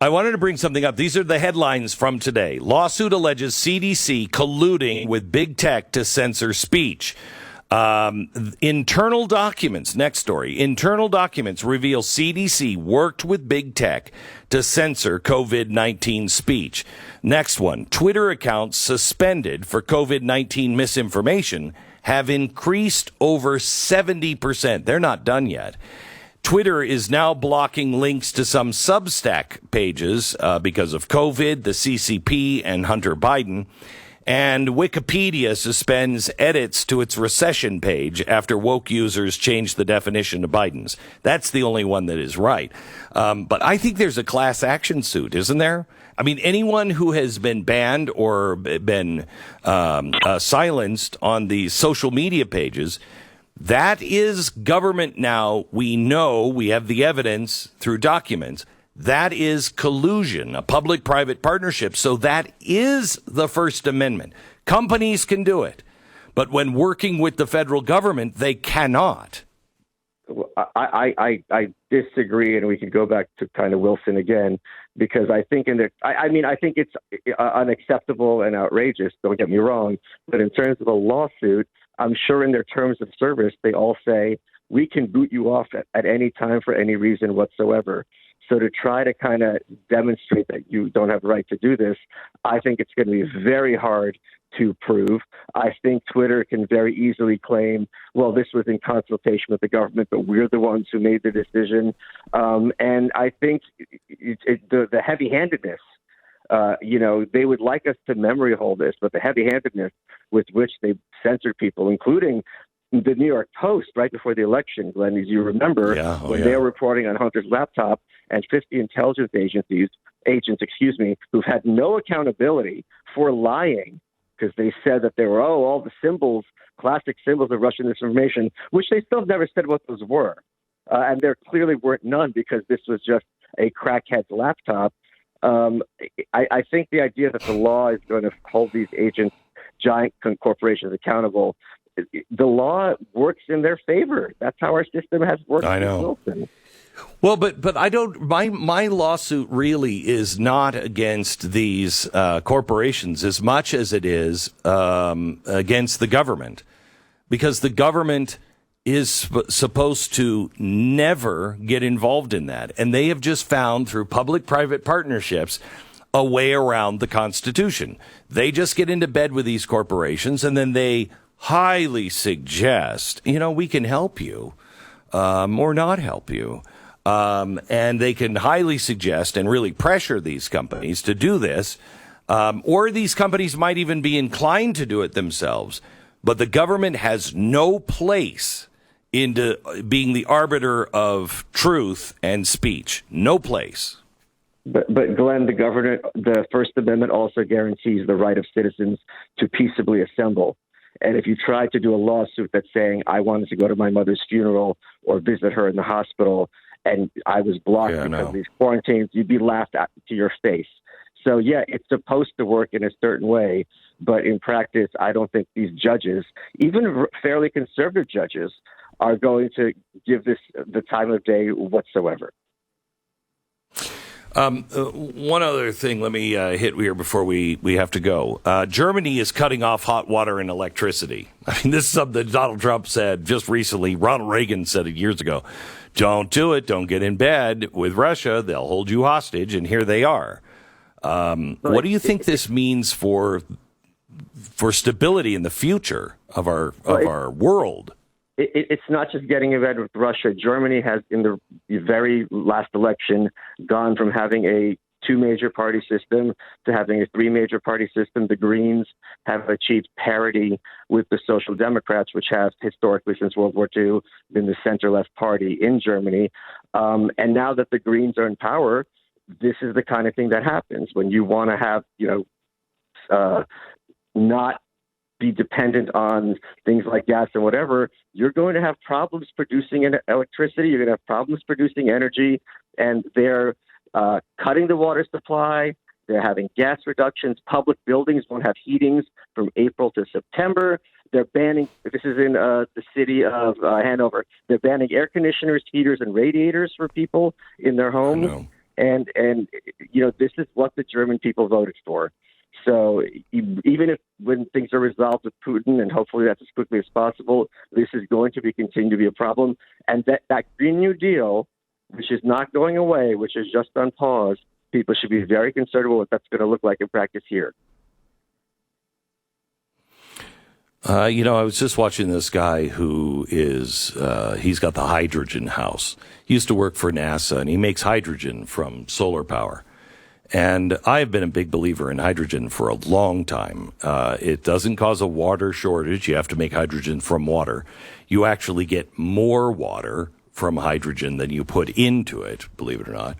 I wanted to bring something up. These are the headlines from today. Lawsuit alleges CDC colluding with Big Tech to censor speech. Internal documents, next story. Internal documents reveal CDC worked with Big Tech to censor COVID-19 speech. Next one. Twitter accounts suspended for COVID-19 misinformation have increased over 70%. They're not done yet. Twitter is now blocking links to some Substack pages because of COVID, the CCP, and Hunter Biden. And Wikipedia suspends edits to its recession page after woke users changed the definition of Biden's. That's the only one that is right. But I think there's a class action suit, isn't there? I mean, anyone who has been banned or been silenced on these social media pages, that is government now. We know, we have the evidence through documents. That is collusion, a public-private partnership. So that is the First Amendment. Companies can do it. But when working with the federal government, they cannot. I disagree, and we could go back to kind of Wilson again, because I think I think it's unacceptable and outrageous, don't get me wrong, but in terms of a lawsuit, I'm sure in their terms of service, they all say, we can boot you off at any time for any reason whatsoever. So to try to kind of demonstrate that you don't have the right to do this, I think it's going to be very hard to prove. I think Twitter can very easily claim, well, this was in consultation with the government, but we're the ones who made the decision. And I think the heavy-handedness, they would like us to memory hold this, but the heavy-handedness with which they censored people, including the New York Post right before the election, Glenn, as you remember, they were reporting on Hunter's laptop, and 50 intelligence agents, who've had no accountability for lying, because they said that there were, all the symbols, classic symbols of Russian disinformation, which they still never said what those were. And there clearly weren't none, because this was just a crackhead's laptop. I think the idea that the law is going to hold these agents, giant corporations, accountable, the law works in their favor. That's how our system has worked. I know. Well, but I don't. My lawsuit really is not against these corporations as much as it is against the government, because the government is supposed to never get involved in that, and they have just found through public-private partnerships a way around the Constitution. They just get into bed with these corporations, and then they highly suggest, we can help you or not help you. And they can highly suggest and really pressure these companies to do this. Or these companies might even be inclined to do it themselves. But the government has no place into being the arbiter of truth and speech. No place. But Glenn, the First Amendment also guarantees the right of citizens to peaceably assemble. And if you try to do a lawsuit that's saying, I wanted to go to my mother's funeral or visit her in the hospital, and I was blocked because of these quarantines, you'd be laughed at to your face. So, it's supposed to work in a certain way. But in practice, I don't think these judges, even fairly conservative judges, are going to give this the time of day whatsoever. One other thing, let me hit here before we have to go. Germany is cutting off hot water and electricity. I mean, this is something that Donald Trump said just recently. Ronald Reagan said it years ago. Don't do it. Don't get in bed with Russia. They'll hold you hostage. And here they are. What do you think this means for stability in the future of our world? It's not just getting in bed with Russia. Germany has, in the very last election, gone from having a two-major party system to having a three-major party system. The Greens have achieved parity with the Social Democrats, which have historically, since World War II, been the center-left party in Germany. And now that the Greens are in power, this is the kind of thing that happens when you want to have, not be dependent on things like gas and whatever. You're going to have problems producing electricity. You're going to have problems producing energy, and they're cutting the water supply. They're having gas reductions. Public buildings won't have heatings from April to September. They're banning, this is in the city of Hanover, they're banning air conditioners, heaters, and radiators for people in their homes. And this is what the German people voted for. So even if when things are resolved with Putin, and hopefully that's as quickly as possible, this is going to continue to be a problem. And that Green New Deal, which is not going away, which is just on pause, people should be very concerned about what that's going to look like in practice here. I was just watching this guy who is, he's got the hydrogen house. He used to work for NASA, and he makes hydrogen from solar power. And I've been a big believer in hydrogen for a long time. It doesn't cause a water shortage. You have to make hydrogen from water. You actually get more water from hydrogen than you put into it, believe it or not.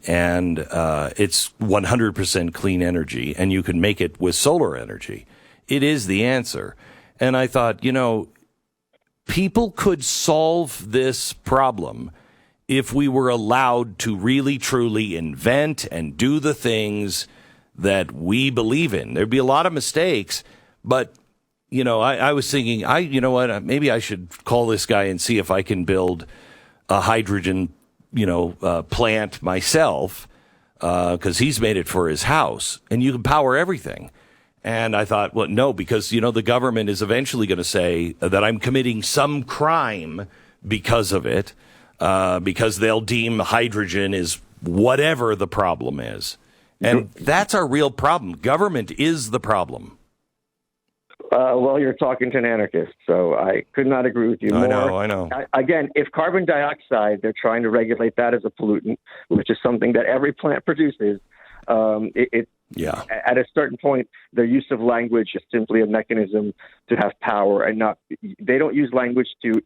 And it's 100% clean energy, and you can make it with solar energy. It is the answer. And I thought, people could solve this problem if we were allowed to really, truly invent and do the things that we believe in. There'd be a lot of mistakes, but, I was thinking, maybe I should call this guy and see if I can build a hydrogen, plant myself, because he's made it for his house, and you can power everything. And I thought, well, no, because, the government is eventually going to say that I'm committing some crime because of it. Because they'll deem hydrogen is whatever the problem is. And that's our real problem. Government is the problem. Well, you're talking to an anarchist, so I could not agree with you more. I know. Again, if carbon dioxide, they're trying to regulate that as a pollutant, which is something that every plant produces, at a certain point, their use of language is simply a mechanism to have power, and they don't use language to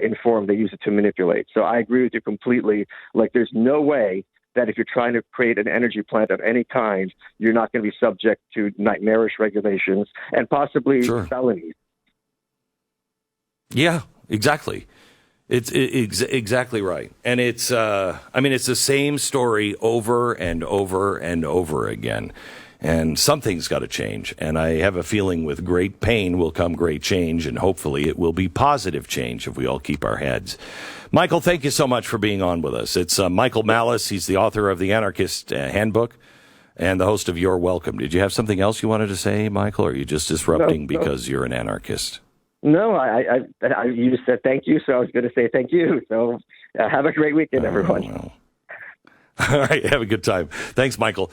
inform, they use it to manipulate. So I agree with you completely. Like, there's no way that if you're trying to create an energy plant of any kind, you're not going to be subject to nightmarish regulations and possibly felonies. Yeah, exactly. It's exactly right. And it's the same story over and over and over again. And something's got to change. And I have a feeling with great pain will come great change. And hopefully it will be positive change if we all keep our heads. Michael, thank you so much for being on with us. It's Michael Malice. He's the author of the Anarchist Handbook and the host of You're Welcome. Did you have something else you wanted to say, Michael, or are you just disrupting because you're an anarchist? No, you just said thank you, so I was going to say thank you. So have a great weekend, everyone. All right, have a good time. Thanks, Michael.